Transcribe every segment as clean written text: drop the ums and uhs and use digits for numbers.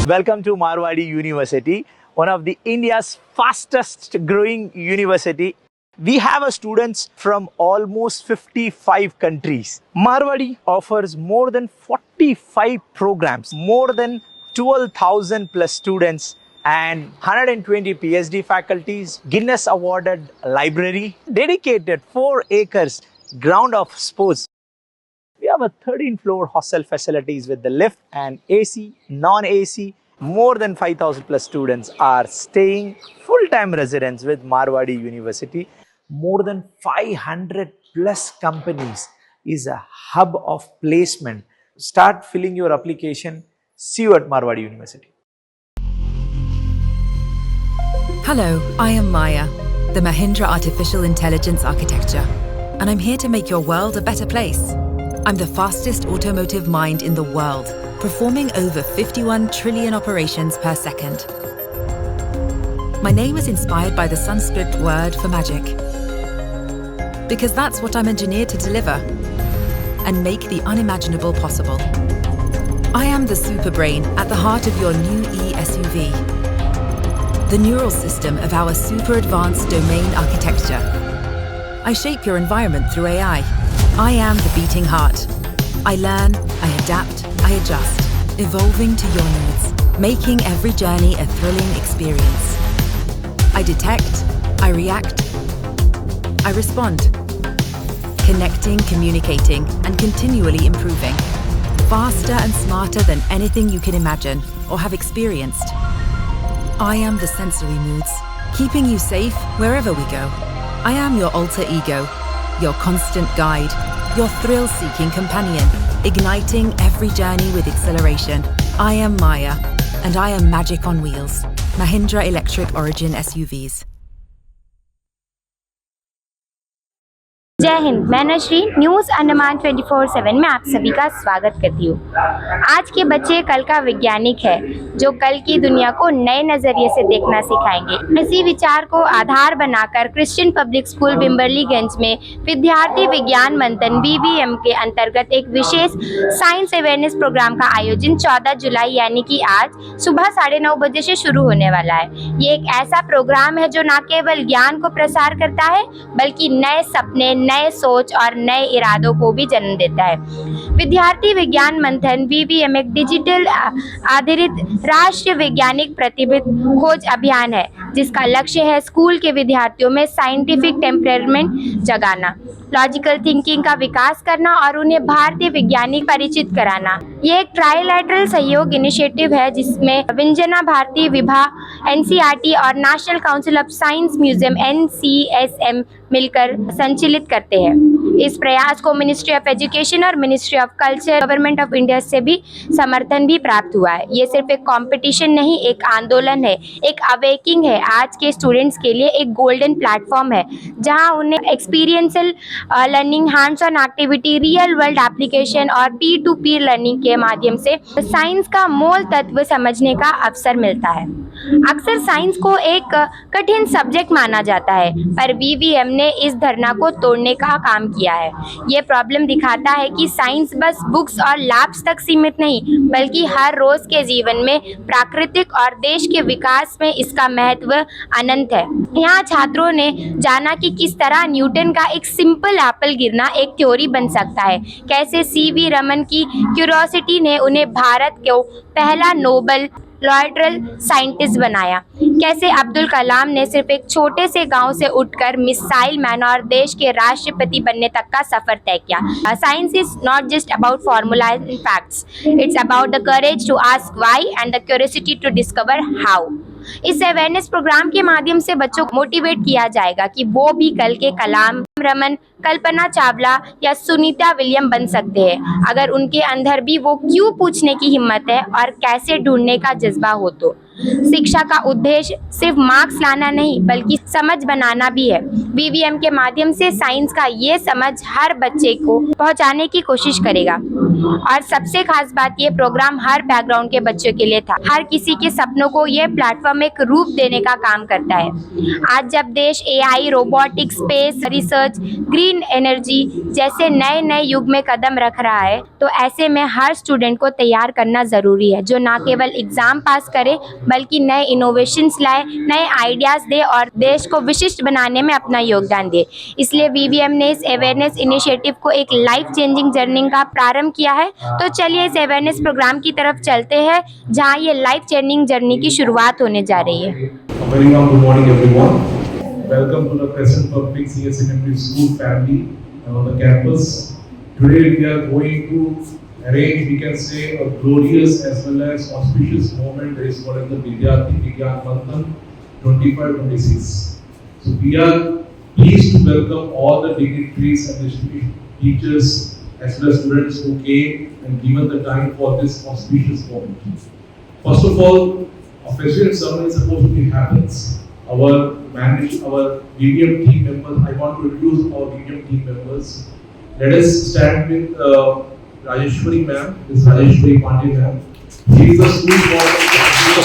Welcome to Marwadi University, one of the India's fastest growing university. We have students from almost 55 countries. Marwadi offers more than 45 programs, more than 12,000 plus students and 120 PhD faculties, Guinness awarded library, dedicated 4 acres ground of sports. We have a 13-floor hostel facilities with the lift and AC, non-AC. More than 5,000 plus students are staying full-time residents with Marwadi University. More than 500 plus companies is a hub of placement. Start filling your application. See you at Marwadi University. Hello, I am Maya, the Mahindra Artificial Intelligence Architecture, and I'm here to make your world a better place. I'm the fastest automotive mind in the world, performing over 51 trillion operations per second. My name is inspired by the Sanskrit word for magic, because that's what I'm engineered to deliver and make the unimaginable possible. I am the super brain at the heart of your new e-SUV, the neural system of our super advanced domain architecture. I shape your environment through AI. I am the beating heart. I learn, I adapt, I adjust, evolving to your needs, making every journey a thrilling experience. I detect, I react, I respond. Connecting, communicating, and continually improving. Faster and smarter than anything you can imagine or have experienced. I am the sensory moods, keeping you safe wherever we go. I am your alter ego, your constant guide, your thrill-seeking companion, igniting every journey with exhilaration. I am Maya, and I am magic on wheels. Mahindra Electric Origin SUVs. जय हिंद। मैं नश्री news Andaman 24/7 में आप सभी का स्वागत करती हूँ। आज के बच्चे कल का वैज्ञानिक है, जो कल की दुनिया को नए नज़रिए से देखना सिखाएंगे। इसी विचार को आधार बनाकर क्रिश्चियन पब्लिक स्कूल बिम्बरलीगंज में विद्यार्थी विज्ञान मंथन VVM के अंतर्गत एक विशेष साइंस अवेयरनेस प्रोग्राम का आयोजन 14 जुलाई यानी कि आज सुबह 9:30 बजे से शुरू होने वाला है। ये एक ऐसा प्रोग्राम है जो न केवल ज्ञान को प्रसार करता है, बल्कि नए सपने, नए सोच और नए इरादों को भी जन्म देता है। विद्यार्थी विज्ञान मंथन VVM एक डिजिटल आधारित राष्ट्रीय वैज्ञानिक प्रतिभा खोज अभियान है, जिसका लक्ष्य है स्कूल के विद्यार्थियों में साइंटिफिक टेम्परमेंट जगाना, लॉजिकल थिंकिंग का विकास करना और उन्हें भारतीय वैज्ञानिक परिचित कराना। ये एक ट्राइलैटरल सहयोग इनिशिएटिव है, जिसमें विंजना भारती विभा, NCERT और national council of science museum NCSM मिलकर संचालित करते हैं। इस प्रयास को मिनिस्ट्री ऑफ एजुकेशन और ministry of culture, government of India से भी समर्थन भी प्राप्त हुआ है। ये सिर्फ एक कंपटीशन नहीं, एक आंदोलन है, एक अवेकिंग है। आज के स्टूडेंट्स के लिए एक गोल्डन प्लेटफॉर्म है, जहां उन्हें experiential learning, hands on activity, real world application और P2P लर्निंग के माध्यम से साइंस का मूल तत्व समझने का अवसर मिलता है। अक्सर साइंस को एक कठिन सब्जेक्ट माना जाता है, पर VVM ने इस धारणा को तोड़ने का काम किया है। ये प्रॉब्लम दिखाता है कि साइंस बस बुक्स और लैब्स तक सीमित नहीं, बल्कि हर रोज के जीवन में, प्राकृतिक और देश के विकास में इसका महत्व अनंत है। यहाँ छात्रों ने जाना कि किस तरह न्यूटन का एक सिंपल एप्पल गिरना एक थ्योरी बन सकता है, कैसे CV रमन की क्यूरियोसिटी ने उन्हें भारत को पहला नोबेल लॉरेटल साइंटिस्ट बनाया, कैसे अब्दुल कलाम ने सिर्फ एक छोटे से गांव से उठकर मिसाइल मैन और देश के राष्ट्रपति बनने तक का सफर तय किया। Science is not just about formulas and facts, it's about the courage to ask why and the curiosity to discover how. इस अवेयरनेस प्रोग्राम के माध्यम से बच्चों को मोटिवेट किया जाएगा कि वो भी कल के कलाम, रमन, कल्पना चावला या सुनीता विलियम बन सकते हैं, अगर उनके अंदर भी वो क्यों पूछने की हिम्मत है और कैसे ढूंढने का जज्बा हो तो। शिक्षा का उद्देश्य सिर्फ मार्क्स लाना नहीं बल्कि समझ बनाना भी है। वीवीएम के माध्यम से साइंस का ये समझ हर बच्चे को पहुंचाने की कोशिश करेगा। और सबसे खास बात, ये प्रोग्राम हर बैकग्राउंड के बच्चों के लिए था। हर किसी के सपनों को ये प्लेटफॉर्म एक रूप देने का काम करता है। आज जब देश AI, robotics, space research, green energy जैसे नए नए युग में कदम रख रहा है, तो ऐसे में हर स्टूडेंट को तैयार करना ज़रूरी है, जो ना केवल एग्ज़ाम पास करे बल्कि नए इनोवेशंस लाए, नए आइडियाज़ दे और देश को विशिष्ट बनाने में अपना योगदान दे। इसलिए वीवीएम ने इस अवेयरनेस इनिशिएटिव को एक लाइफ चेंजिंग जर्नी का प्रारंभ किया है। तो चलिए इस अवेयरनेस प्रोग्राम की तरफ चलते हैं, जहां ये लाइफ चेंजिंग जर्नी की शुरुआत होने जा रही है। Very good morning, everyone. Welcome to the Crescent Public Senior Secondary School family on the campus. Today we are going to arrange, we can say, a glorious as well as auspicious moment that is called the Vidyarthi Vigyan Manthan 25-26. So we are pleased to welcome all the dignitaries and the teachers as well as students who came and given the time for this auspicious moment. First of all, a president ceremony is supposed to be happens. Our VVM team members, I want to introduce our VVM team members. Let us stand with Rajeshwari ma'am. This is Rajeshwari Pandey ma'am. She is the school coordinator.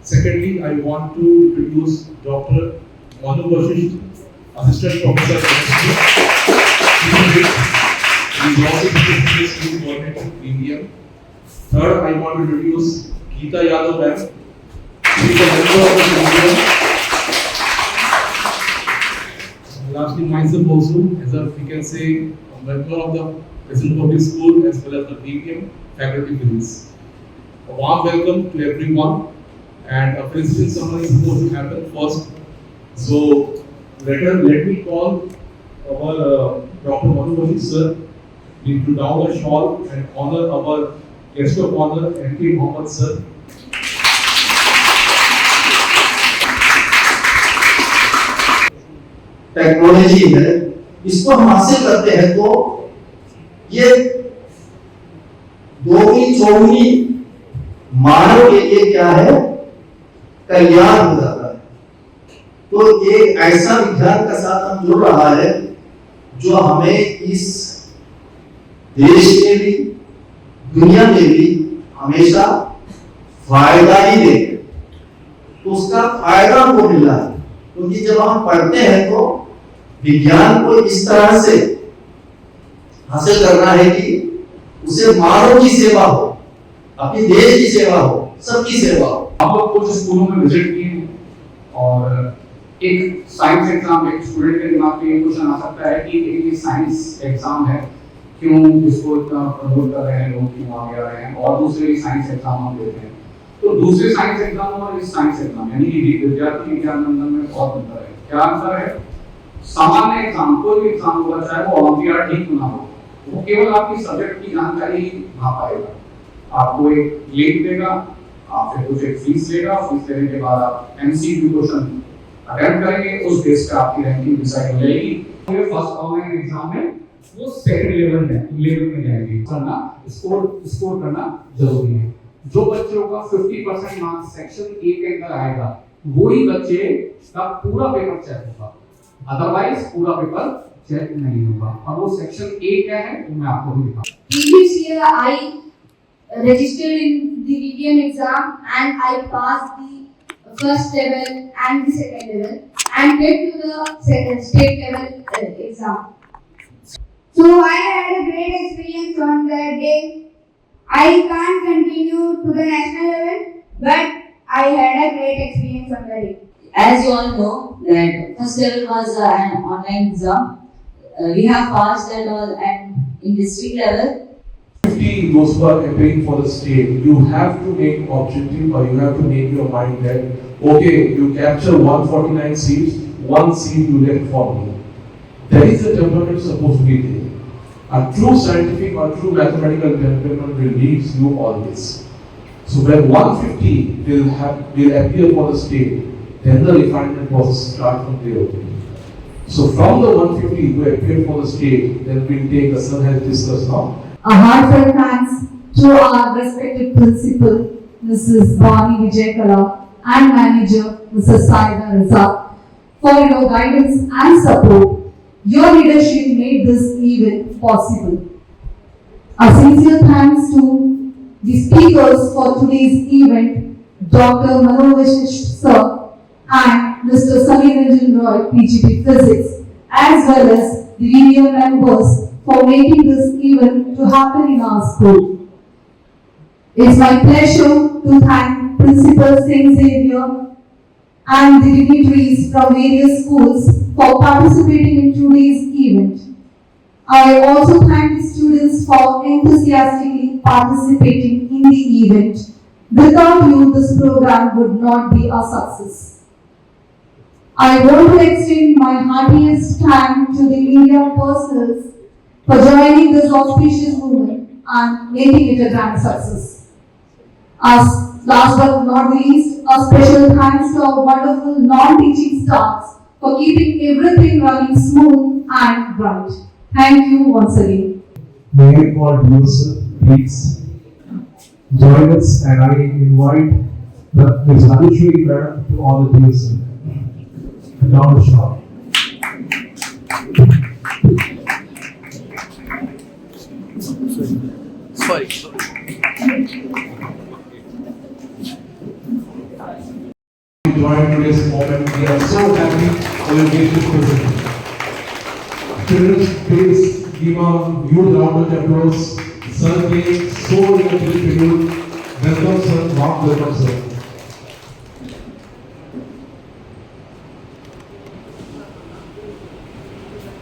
Secondly, I want to introduce Dr. Manu Vashisht, Assistant Professor Chemistry. He is also the school coordinator VVM. Third, I want to introduce Geeta Yadav ma'am. She is a member of the VVM. Lastly, myself also, as a, we can say, a member of the Crescent Public School as well as the VVM faculty members. A warm welcome to everyone, and a president ceremony is supposed to happen first. So let me call our Dr. Manu Vashisht sir to down the shawl and honor our guest of honor, N.K. Mohammed sir. Technology है, इसको हम हासिल करते हैं तो ये दोगुनी चौगुनी मानव के लिए क्या है, कल्याण हो जाता है। तो एक ऐसा विज्ञान का साथ हम जुड़ रहा है जो हमें इस देश में भी दुनिया में भी हमेशा फायदा ही देगा। तो उसका फायदा हमको मिल रहा है, क्योंकि जब हम पढ़ते हैं तो विज्ञान को इस तरह से हासिल करना है कि उसे मानव की सेवा हो, अपने देश की सेवा हो, सबकी सेवा हो। हम लोग कुछ स्कूलों में विजिट किए और एक साइंस एग्जाम, एक स्टूडेंट के दिमाग में ये क्वेश्चन आ सकता है कि ये साइंस एग्जाम है, क्यों इसको इतना प्रमोट कर रहे हैं लोग, क्यों आगे आ रहे हैं, और दूसरे साइंस एग्जाम हम देते हैं। तो दूसरे साइंस एग्जाम और इस साइंस एग्जाम यानी कि विद्यार्थी विज्ञान मंडल में बहुत अंतर है। क्या अंतर है? सामान्य एग्जाम, कोई भी एग्जाम होगा, चाहे वो ओलंपियाड ठीक ना हो, वो केवल आपकी सब्जेक्ट की जानकारी ही भा पाएगा। आपको एक लिंक देगा, आप फिर कुछ एक फीस लेगा, फीस लेने के बाद आप एमसीक्यू क्वेश्चन अटेम्प्ट करेंगे, उस बेस पे आपकी रैंकिंग डिसाइड हो जाएगी। ये फर्स्ट ऑनलाइन एग्जाम है, वो सेकंड लेवल में जाएंगे। करना स्कोर करना जरूरी है। जो बच्चों का 50% मार्क्स सेक्शन ए के अंदर आएगा, वही बच्चे का पूरा पेपर चेक होगा, अदरवाइज पूरा पेपर चेक नहीं होगा। और वो सेक्शन ए क्या है वो मैं आपको भी दिखाऊंगा। Previous year I registered in the VVM exam and I passed the first level and the second level and get to the second state level exam. So I had a great experience on that day. I can't continue to the national level, but I had a great experience on that day. As you all know, that first level was an online exam. We have passed that all, and in district level. 50 those who are campaigning for the state, you have to make objective, or you have to make your mind that okay, you capture 149 seats, one seat you left for me. There is a temperament supposed to be there. A true scientific or true mathematical temperament will lead you always. So when 150 will appear for the state, then the refinement process starts from there. So from the 150 who appear for the state, then we'll take, the sir has discussed now, A heartfelt thanks to our respected principal, Mrs. Bani Vijayakala, and manager, Mrs. Saida Razak, for your guidance and support. Your leadership made this event possible. A sincere thanks to the speakers for today's event, Dr. Manoj Sir and Mr. Samir Ranjan Roy, PGP Physics, as well as the VDO members for making this event to happen in our school. It's my pleasure to thank Principal St. Xavier and the dignitaries from various schools for participating in today's event. I also thank the students for enthusiastically participating in the event. Without you, this program would not be a success. I want to extend my heartiest thanks to the media personnel for joining this auspicious movement and making it a grand success. As last but not least, a special thanks to our wonderful non-teaching staffs for keeping everything running smooth and bright. Thank you once again. May I call Yusuf, please join us, and I invite Ms. Anushri Madam to all the Yusuf. Down the shop. Sorry. Join today's moment. We are so happy for your gracious presence. Children, please give a huge round of applause. Sir came so eagerly to you. Welcome, sir. Warm welcome, sir.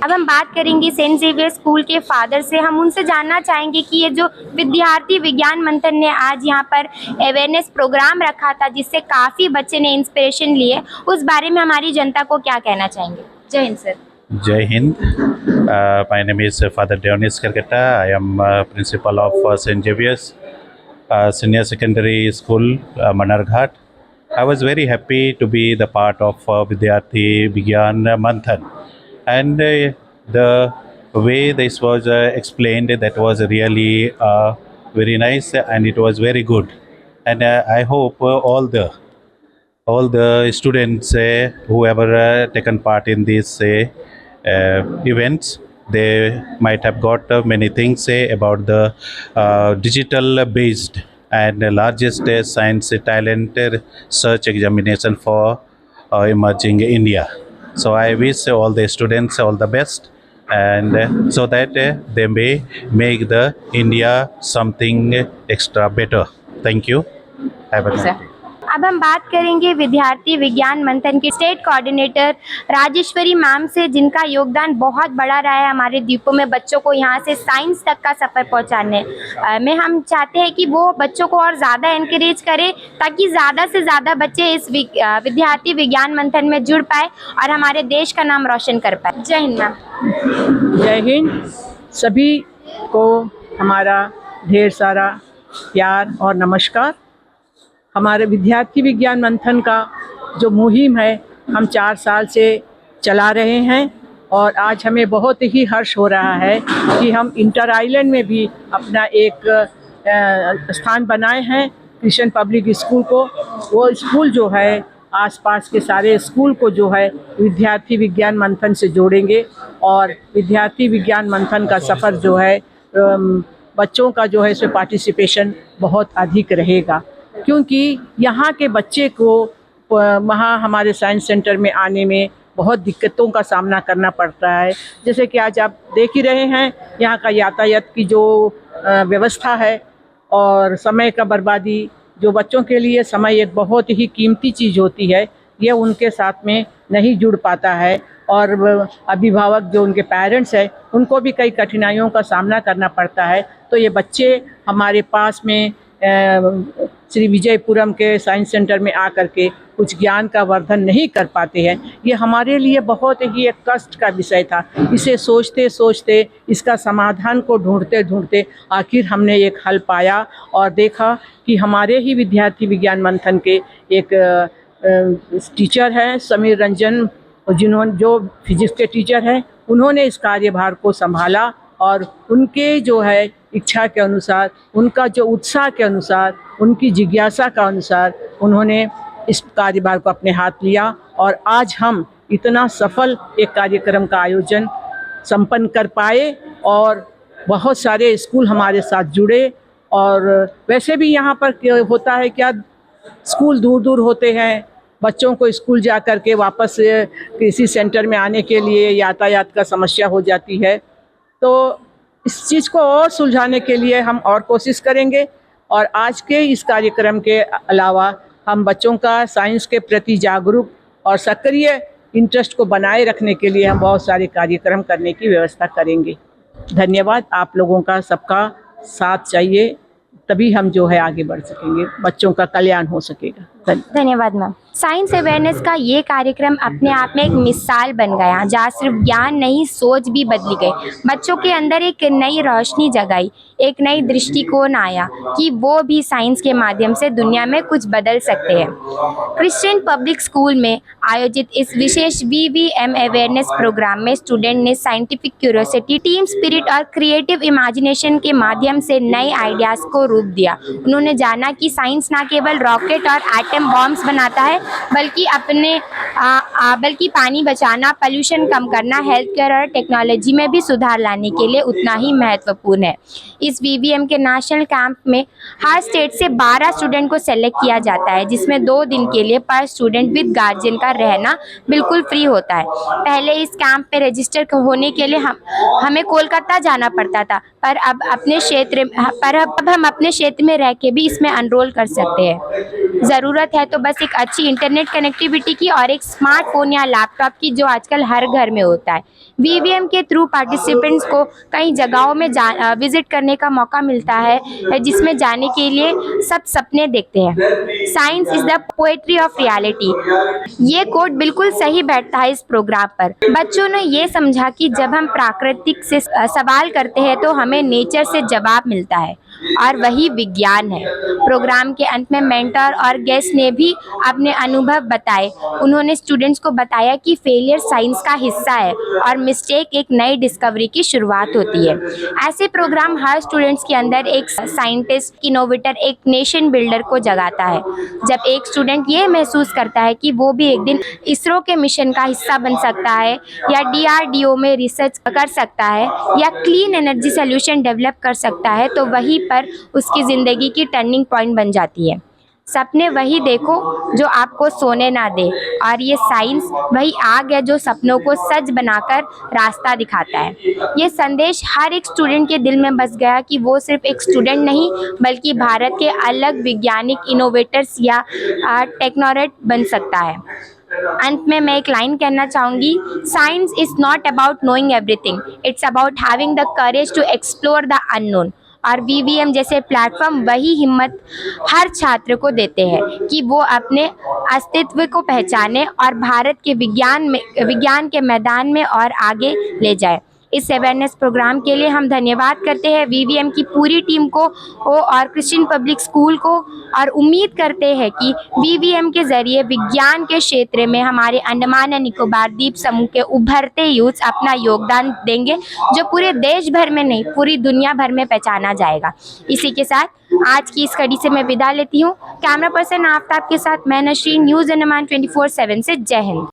अब हम बात करेंगे Saint Xavier school के father से। हम उनसे जानना चाहेंगे कि ये जो विद्यार्थी विज्ञान मंथन ने आज यहाँ पर अवेयरनेस प्रोग्राम रखा था, जिससे काफ़ी बच्चे ने इंस्पिरेशन लिए, उस बारे में हमारी जनता को क्या कहना चाहेंगे। जय Hind sir. Jai Hind. My name is Father Dionys Karkata. I am principal of St. Xavier's Senior Secondary School, Manarghat. I was very happy to be the part of Vidyarthi Vigyan Manthan. And the way this was explained, that was really very nice, and it was very good. And I hope all the students who ever taken part in these events, they might have got many things about the digital based and largest science talent search examination for emerging India. So I wish all the students all the best, and so that they may make the India something extra better. Thank you. Have a nice day. अब हम बात करेंगे विद्यार्थी विज्ञान मंथन के state coordinator Rajeshwari ma'am से, जिनका योगदान बहुत बड़ा रहा है हमारे द्वीपों में बच्चों को यहाँ से साइंस तक का सफ़र पहुँचाने में। हम चाहते हैं कि वो बच्चों को और ज़्यादा एनकरेज करें, ताकि ज़्यादा से ज़्यादा बच्चे इस विद्यार्थी विज्ञान मंथन में जुड़ पाए और हमारे देश का नाम रोशन कर पाए। जय हिंद मैम। जय हिंद। सभी को हमारा ढेर सारा प्यार और नमस्कार। हमारे विद्यार्थी विज्ञान मंथन का जो मुहिम है, हम 4 साल से चला रहे हैं, और आज हमें बहुत ही हर्ष हो रहा है कि हम इंटर आइलैंड में भी अपना एक स्थान बनाए हैं, क्रिश्चियन पब्लिक स्कूल को। वो स्कूल जो है आसपास के सारे स्कूल को जो है विद्यार्थी विज्ञान मंथन से जोड़ेंगे, और विद्यार्थी विज्ञान मंथन का सफ़र जो है बच्चों का जो है इसमें पार्टिसिपेशन बहुत अधिक रहेगा, क्योंकि यहाँ के बच्चे को वहाँ हमारे साइंस सेंटर में आने में बहुत दिक्कतों का सामना करना पड़ता है। जैसे कि आज आप देख ही रहे हैं, यहाँ का यातायात की जो व्यवस्था है और समय का बर्बादी, जो बच्चों के लिए समय एक बहुत ही कीमती चीज़ होती है, ये उनके साथ में नहीं जुड़ पाता है, और अभिभावक जो उनके पेरेंट्स हैं उनको भी कई कठिनाइयों का सामना करना पड़ता है। तो ये बच्चे हमारे पास में श्री विजयपुरम के साइंस सेंटर में आकर के कुछ ज्ञान का वर्धन नहीं कर पाते हैं। ये हमारे लिए बहुत ही एक कष्ट का विषय था। इसे सोचते सोचते, इसका समाधान को ढूंढते ढूंढते आखिर हमने एक हल पाया, और देखा कि हमारे ही विद्यार्थी विज्ञान मंथन के एक टीचर हैं समीर रंजन, जो फिजिक्स के टीचर हैं, उन्होंने इस कार्यभार को संभाला, और उनके जो है इच्छा के अनुसार, उनका जो उत्साह के अनुसार, उनकी जिज्ञासा का अनुसार उन्होंने इस कार्यभार को अपने हाथ लिया और आज हम इतना सफल एक कार्यक्रम का आयोजन संपन्न कर पाए और बहुत सारे स्कूल हमारे साथ जुड़े। और वैसे भी यहाँ पर होता है क्या, स्कूल दूर दूर होते हैं, बच्चों को स्कूल जा कर के वापस किसी सेंटर में आने के लिए यातायात का समस्या हो जाती है। तो इस चीज़ को और सुलझाने के लिए हम और कोशिश करेंगे और आज के इस कार्यक्रम के अलावा हम बच्चों का साइंस के प्रति जागरूक और सक्रिय इंटरेस्ट को बनाए रखने के लिए हम बहुत सारे कार्यक्रम करने की व्यवस्था करेंगे। धन्यवाद। आप लोगों का सबका साथ चाहिए, तभी हम जो है आगे बढ़ सकेंगे, बच्चों का कल्याण हो सकेगा। धन्यवाद मैम। साइंस अवेयरनेस का ये कार्यक्रम अपने आप में एक मिसाल बन गया, जहाँ सिर्फ ज्ञान नहीं सोच भी बदली गई। बच्चों के अंदर एक नई रोशनी जगाई, एक नई दृष्टिकोण आया कि वो भी साइंस के माध्यम से दुनिया में कुछ बदल सकते हैं। क्रिश्चियन पब्लिक स्कूल में आयोजित इस विशेष VVM अवेयरनेस प्रोग्राम में स्टूडेंट ने साइंटिफिक क्यूरियोसिटी, टीम स्पिरिट और क्रिएटिव इमेजिनेशन के माध्यम से नए आइडियाज़ को रूप दिया। उन्होंने जाना कि साइंस न केवल रॉकेट और एटम बॉम्ब्स बनाता है, बल्कि पानी बचाना, पोल्यूशन कम करना, हेल्थ केयर और टेक्नोलॉजी में भी सुधार लाने के लिए उतना ही महत्वपूर्ण है। इस VVM के नेशनल कैंप में हर स्टेट से 12 स्टूडेंट को सेलेक्ट किया जाता है, जिसमें 2 दिन के लिए पर स्टूडेंट विद गार्जियन का रहना बिल्कुल फ्री होता है। पहले इस कैंप में रजिस्टर होने के लिए हमें कोलकाता जाना पड़ता था, पर अब हम अपने क्षेत्र में रह के भी इसमें एनरोल कर सकते हैं। ज़रूरत है तो बस एक अच्छी इंटरनेट कनेक्टिविटी की और एक स्मार्टफोन या लैपटॉप की, जो आजकल हर घर में होता है। VVM के थ्रू पार्टिसिपेंट्स को कई जगहों में विजिट करने का मौका मिलता है, जिसमें जाने के लिए सब सपने देखते हैं। Science is the poetry of reality, ये कोट बिल्कुल सही बैठता है इस प्रोग्राम पर। बच्चों ने ये समझा कि जब हम प्राकृतिक से सवाल करते हैं तो हमें नेचर से जवाब मिलता है, और वही विज्ञान है। प्रोग्राम के अंत में मेंटर और गेस्ट ने भी अपने अनुभव बताए। उन्होंने स्टूडेंट्स को बताया कि फेलियर साइंस का हिस्सा है और मिस्टेक एक नई डिस्कवरी की शुरुआत होती है। ऐसे प्रोग्राम हर स्टूडेंट्स के अंदर एक साइंटिस्ट, इनोवेटर, एक नेशन बिल्डर को जगाता है। जब एक स्टूडेंट ये महसूस करता है कि वो भी एक दिन इसरो के मिशन का हिस्सा बन सकता है, या DRDO में रिसर्च कर सकता है, या क्लीन एनर्जी सोल्यूशन डेवलप कर सकता है, तो वहीं पर उसकी ज़िंदगी की टर्निंग पॉइंट बन जाती है। सपने वही देखो जो आपको सोने ना दे, और ये साइंस वही आग है जो सपनों को सच बनाकर रास्ता दिखाता है। ये संदेश हर एक स्टूडेंट के दिल में बस गया कि वो सिर्फ एक स्टूडेंट नहीं, बल्कि भारत के अलग वैज्ञानिक, इनोवेटर्स या टेक्नोक्रेट बन सकता है। अंत में मैं एक लाइन कहना चाहूँगी, science is not about knowing everything, it's about having the courage to explore the unknown. और VVM जैसे प्लेटफॉर्म वही हिम्मत हर छात्र को देते हैं कि वो अपने अस्तित्व को पहचाने और भारत के विज्ञान के मैदान में और आगे ले जाए। इस अवेयरनेस प्रोग्राम के लिए हम धन्यवाद करते हैं VVM की पूरी टीम को और क्रिश्चियन पब्लिक स्कूल को, और उम्मीद करते हैं कि VVM के ज़रिए विज्ञान के क्षेत्र में हमारे अंडमान एंड निकोबार द्वीप समूह के उभरते यूथ अपना योगदान देंगे, जो पूरे देश भर में नहीं, पूरी दुनिया भर में पहचाना जाएगा। इसी के साथ आज की इस कड़ी से मैं विदा लेती हूँ। कैमरा पर्सन आफ्ताब के साथ मैं नशरीन, न्यूज़ अंडमान 24/7 से। जय हिंद।